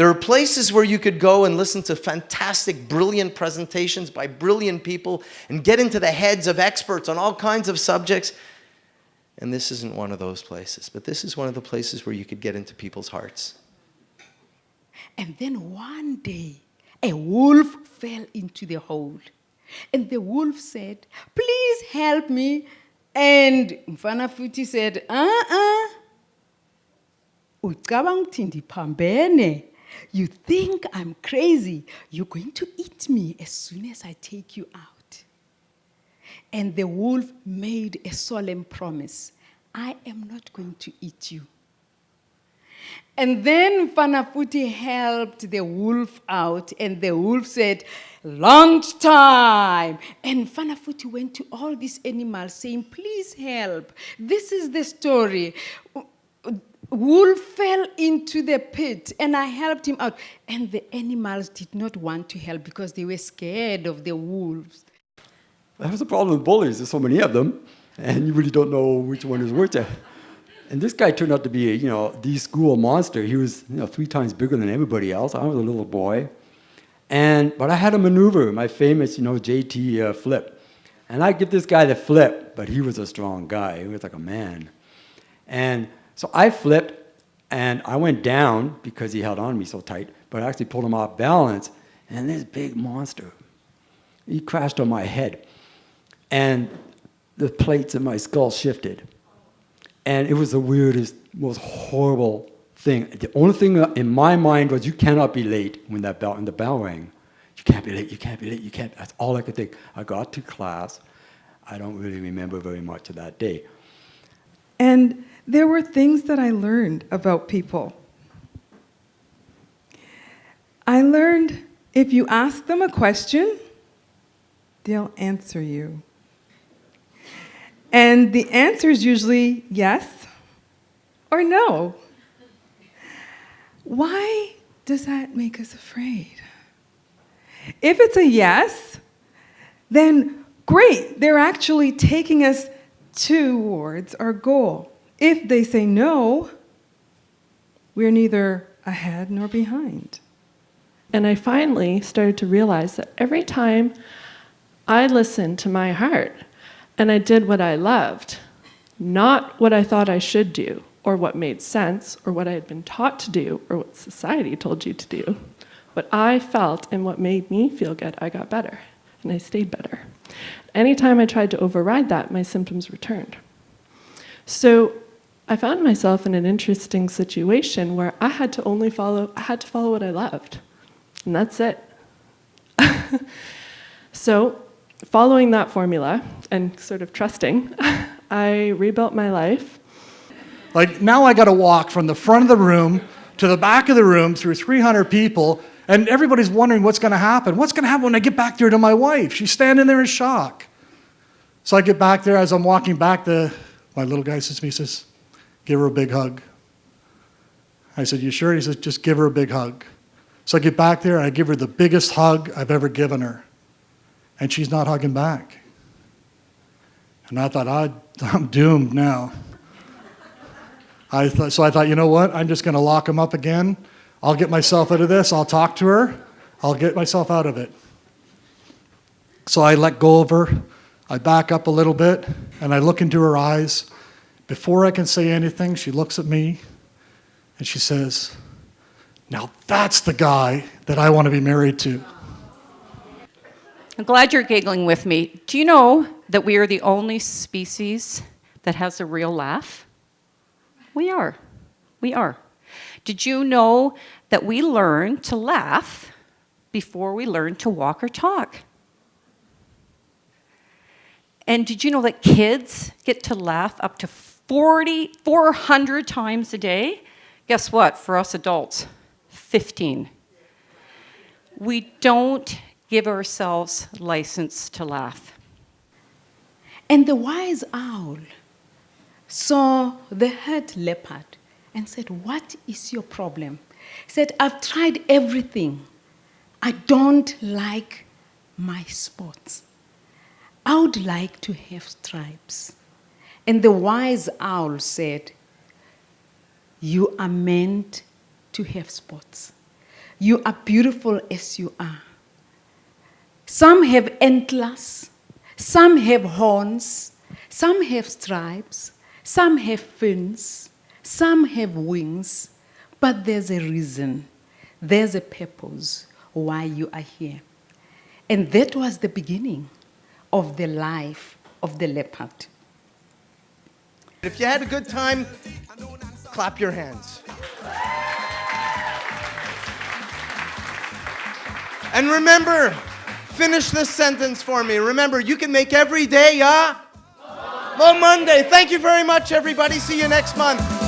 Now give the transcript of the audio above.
There are places where you could go and listen to fantastic, brilliant presentations by brilliant people and get into the heads of experts on all kinds of subjects. And this isn't one of those places, but this is one of the places where you could get into people's hearts. And then one day, a wolf fell into the hole. And the wolf said, "Please help me." And Mfana Futhi said, "Ucabanga ukuthi ndiphambene. You think I'm crazy. You're going to eat me as soon as I take you out." And the wolf made a solemn promise. "I am not going to eat you." And then Mfana Futhi helped the wolf out, and the wolf said, "Lunchtime." And Mfana Futhi went to all these animals saying, "Please help. This is the story. Wolf fell into the pit, and I helped him out." And the animals did not want to help because they were scared of the wolves. That was the problem with bullies. There's so many of them, and you really don't know which one is which. And this guy turned out to be, the school monster. He was, 3 times bigger than everybody else. I was a little boy. But I had a maneuver, my famous, JT flip. And I give this guy the flip, but he was a strong guy. He was like a man. And so I flipped, and I went down because he held on to me so tight, but I actually pulled him off balance. And this big monster, he crashed on my head. And the plates in my skull shifted. And it was the weirdest, most horrible thing. The only thing in my mind was, you cannot be late when the bell rang. You can't be late, you can't be late, you can't. That's all I could think. I got to class. I don't really remember very much of that day. And there were things that I learned about people. I learned if you ask them a question, they'll answer you. And the answer is usually yes or no. Why does that make us afraid? If it's a yes, then great, they're actually taking us towards our goal. If they say no, we're neither ahead nor behind. And I finally started to realize that every time I listened to my heart, and I did what I loved, not what I thought I should do, or what made sense, or what I had been taught to do, or what society told you to do. What I felt and what made me feel good, I got better, and I stayed better. Anytime I tried to override that, my symptoms returned. So I found myself in an interesting situation where I had to follow what I loved, and that's it. So, following that formula and sort of trusting, I rebuilt my life. Like, now I got to walk from the front of the room to the back of the room through 300 people, and everybody's wondering what's going to happen. What's going to happen when I get back there to my wife? She's standing there in shock. So I get back there. As I'm walking back, my little guy says to me, he says, "Give her a big hug." I said, "You sure?" He says, "Just give her a big hug." So I get back there, and I give her the biggest hug I've ever given her. And she's not hugging back. And I thought, I'm doomed now. So I thought, you know what? I'm just going to lock him up again. I'll get myself out of this. I'll talk to her. I'll get myself out of it. So I let go of her. I back up a little bit, and I look into her eyes. Before I can say anything, she looks at me, and she says, "Now that's the guy that I want to be married to." I'm glad you're giggling with me. Do you know that we are the only species that has a real laugh? We are. We are. Did you know that we learn to laugh before we learn to walk or talk? And did you know that kids get to laugh up to 400 times a day? Guess what? For us adults, 15. We don't give ourselves license to laugh. And the wise owl saw the hurt leopard and said, "What is your problem?" He said, "I've tried everything. I don't like my spots. I would like to have stripes." And the wise owl said, "You are meant to have spots. You are beautiful as you are. Some have antlers, some have horns, some have stripes, some have fins, some have wings, but there's a reason, there's a purpose why you are here. And that was the beginning of the life of the leopard. If you had a good time, clap your hands. And remember, finish this sentence for me. Remember, you can make every day, Mo Monday. Thank you very much, everybody. See you next month.